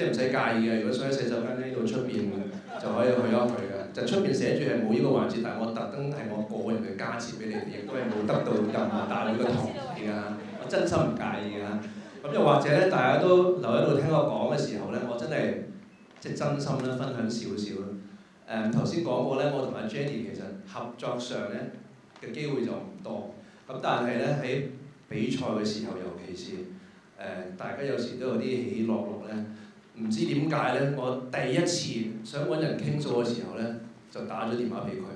唔使介意嘅，如果想喺洗手間呢度出面就可以去一去嘅。就出邊寫住係冇呢個環節，但係我特登係我個人嘅加持俾你哋，亦都係冇得到任何大會嘅同意㗎，我真心唔介意㗎。咁又或者咧，大家都留喺度聽我講嘅時候咧，我真係即係真心咧分享少少啦。頭先講過咧，我同阿 Jenny 其實合作上咧嘅機會就唔多，咁但係咧喺比賽嘅時候，尤其是大家有時都有啲起起落落咧，唔知點解咧，我第一次想揾人傾訴嘅時候咧，就打咗電話俾佢，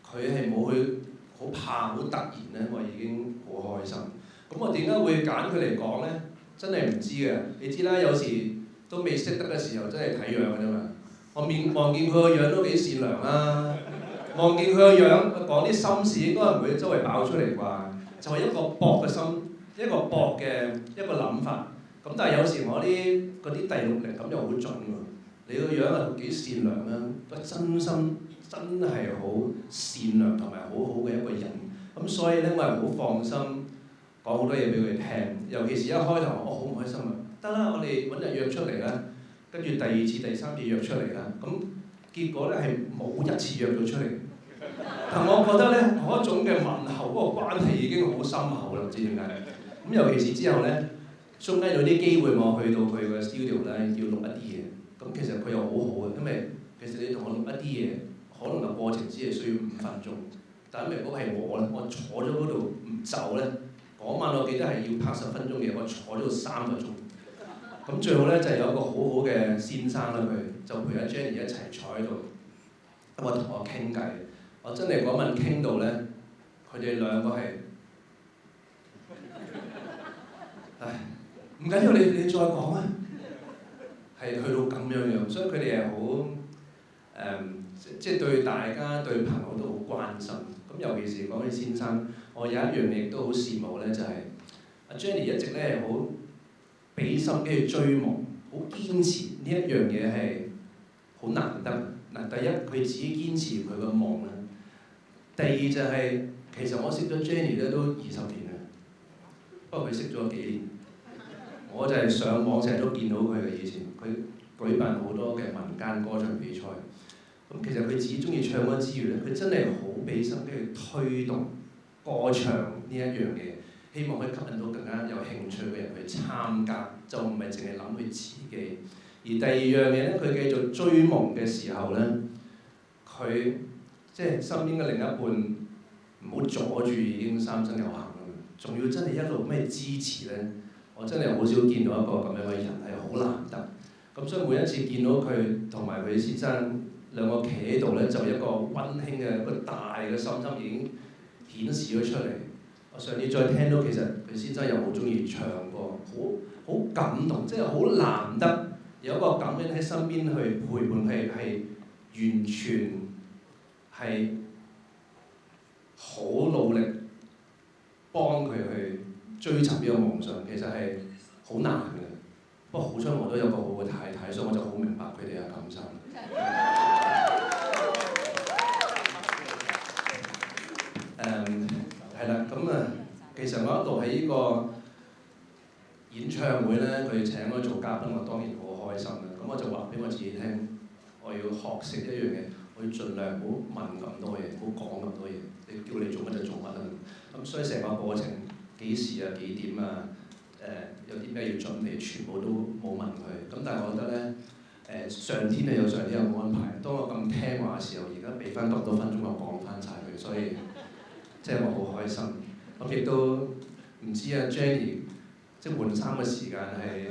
佢係冇去好怕好突然咧，我已經好開心。咁我點解會揀佢嚟講咧？真係唔知嘅。你知啦，有時都未識得嘅時候，真係睇樣嘅啫嘛。我望見佢個樣都幾善良啦，望見佢個樣講啲心事應該唔會周圍爆出嚟啩。就係一個搏嘅心，一個搏嘅一個諗法。咁但係有時我啲嗰啲第六靈感又好準喎。你個樣係幾善良啦，個真心真係好善良同埋好好嘅一個人。咁所以咧，我係好放心講好多嘢俾佢聽。尤其是一開頭，我好唔開心啊！得啦，我哋揾日約出嚟啦。跟住第二次、第三次約出嚟啦。咁結果咧係冇一次約到出嚟。但我覺得咧，嗰種嘅問候嗰個關係已經好深厚啦，唔知點解。咁尤其是之後咧，中間有啲機會我去到佢嘅 studio 咧，要錄一啲嘢。咁其實佢又好好嘅，因為其實你同我錄一啲嘢，可能個過程只係需要5分鐘。但因為如果係我咧，我坐咗嗰度唔走咧，嗰晚我記得係要拍10分鐘嘅，我坐咗3個鐘。咁最後咧就係有一個好好嘅先生啦，佢就陪阿 Jenny 一齊坐喺度，咁我同我傾偈。我真係嗰晚傾到咧，佢哋兩個係，唉，唔緊要，你再講啊，係去到咁樣，所以佢哋係好即係對大家對朋友都好關心。咁尤其是講起先生，我有一樣嘢亦都好羨慕咧，就係阿 Jenny 一直咧係好俾心機去追夢，好堅持呢一樣嘢係好難得。嗱，第一佢自己堅持佢個夢啦。第二就係、其實我識咗 Jenny 咧都20年啦，不過佢識咗幾年。我就係上網成日都見到佢嘅以前，佢舉辦好多嘅民間歌唱比賽。咁其實佢自己中意唱歌之餘咧，佢真係好俾心機去推動歌唱呢一樣嘢，希望可以吸引到更加有興趣嘅人去參加，就唔係淨係諗佢自己。而第二樣嘢咧，佢繼續追夢嘅時候咧，佢即係身邊嘅另一半唔好阻住，已經三生有幸啦。仲要真係一路咩支持咧？我真係好少見到一個咁樣嘅人，係好難得。咁所以每一次見到佢同埋佢先生兩個企喺度咧，就一個溫馨嘅一個大嘅心心已經顯示咗出嚟。我上次再聽到其實佢先生又好中意唱歌，好感動，即係好難得有一個咁樣喺身邊去陪伴，係完全係好努力幫佢去追尋呢個夢想，其實係好難嘅。不過好彩我都有個好嘅太太，所以我就好明白佢哋嘅感受。係啦，咁其實我一路喺呢個演唱會咧，佢請我做嘉賓，我當然好開心啦。咁我就話俾我自己聽，我要學識一樣嘢，我要盡量唔好問咁多嘢，唔好講咁多嘢。你叫你做乜就做乜啦。咁所以成個過程幾時啊、幾點啊、有啲咩要準備，全部都冇問佢。咁但係我覺得咧，上天係有上天有安排。當我咁聽話嘅時候，而家俾翻咁多分鐘我講翻晒佢，所以即係我好開心。咁亦都唔知啊 Jenny 即係換衫嘅時間係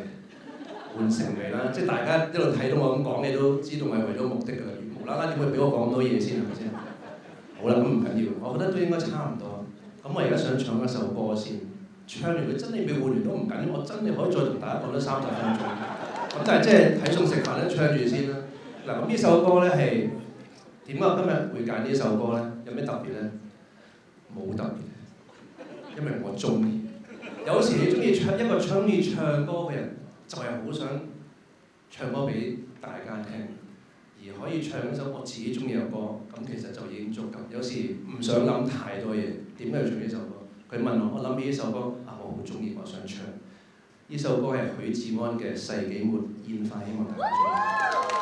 換成未啦？即係大家一路睇到我咁講，你都知道我係為咗目的㗎。無啦啦點會俾我講咁多嘢先係咪先？好啦，咁唔緊要，我覺得都應該差唔多。咁我而家想唱一首歌先，唱完佢真係未換完都唔緊要，我真係可以再同大家講多30分鐘。咁但係即係睇餸食飯咧，唱住先啦。嗱，咁呢首歌咧係點解今日會揀呢首歌咧？有咩特別咧？冇特別，因為我中意。有時你中意唱一個中意唱歌嘅人，就係好想唱歌俾大家聽。而可以唱一首我自己中意嘅歌，咁其實就已經足夠。有時唔想諗太多嘢，點解要唱呢首歌？佢問我，我諗起呢首歌，我好中意，我想唱。呢首歌係許志安嘅《世紀末煙花》，希望大家中意。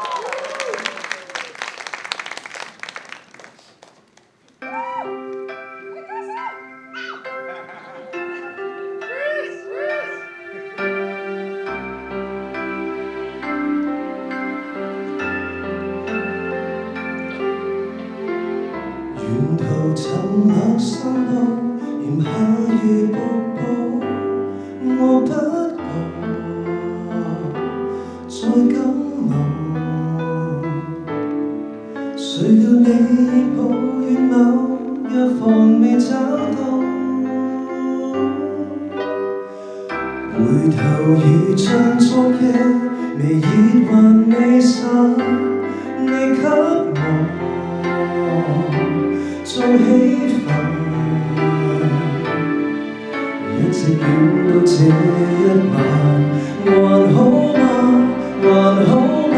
途沉默散步，炎夏如瀑布，我不覺再感冒。誰料你抱怨某藥房未找到，回頭如像昨夜，微熱還未散，你給我做氣氛，一直戀到這一晚，還好嗎？還好嗎？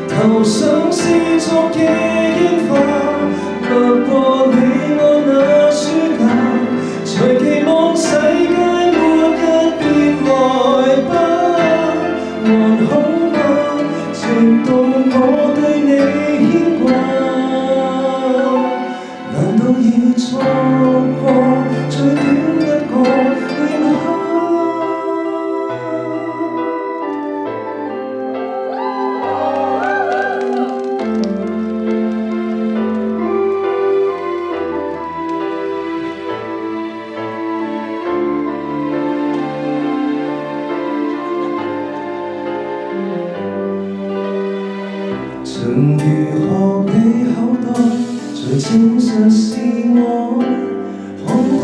頭上是昨夜煙花，掠過你我那暑假，隨期望世界末日別來吧。還好嗎？直到我對你牽掛，難道已錯過最短一個炎夏？曾如何被口袋，最證實是我看得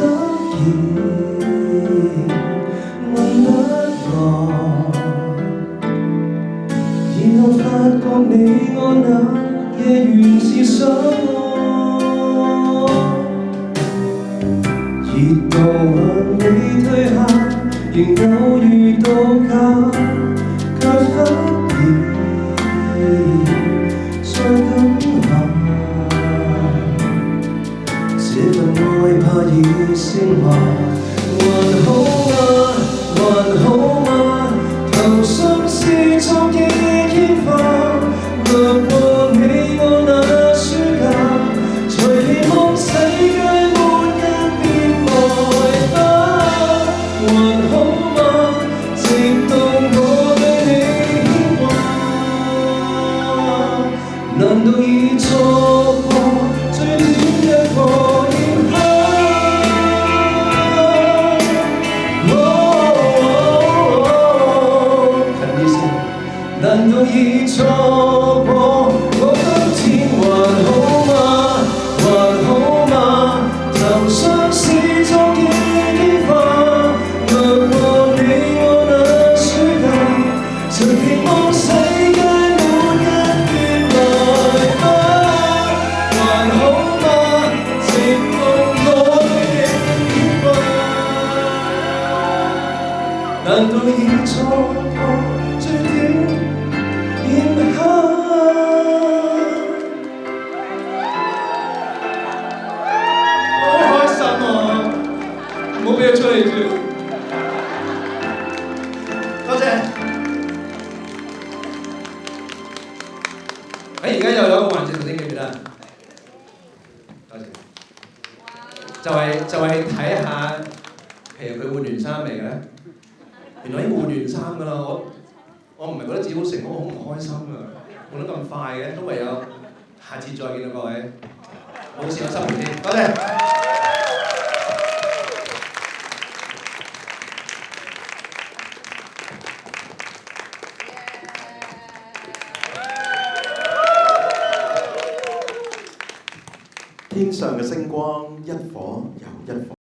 見，問不來。然後發覺你我那夜原是相愛，熱度還未退下，仍偶遇到假，卻忽然再感下，這份愛怕已升華。還好嗎？還好嗎？頭上是昨夜煙花，掠過你我那暑假，隨期望世界末日別來吧。還好嗎？直到我對你牽掛，難道已錯過最短一個炎夏？近啲先。難道已錯過我今天還好嗎？還好嗎？頭上是昨夜煙花，掠過你我那暑假，曾期望世界末日別來吧。還好嗎？直到我對你牽掛，難道已錯過最短炎夏？好開心啊！唔好俾佢出嚟住。多謝。而家又有一個環節，頭先記唔記得？多謝。就係睇下，譬如佢換完衫未嘅咧？原來已經換完衫㗎啦，我唔係覺得自己好成功，好唔開心啊！換得咁快嘅，都唯有下次再見到各位。冇事，我收回先，多謝。天上嘅星光，一顆又一顆。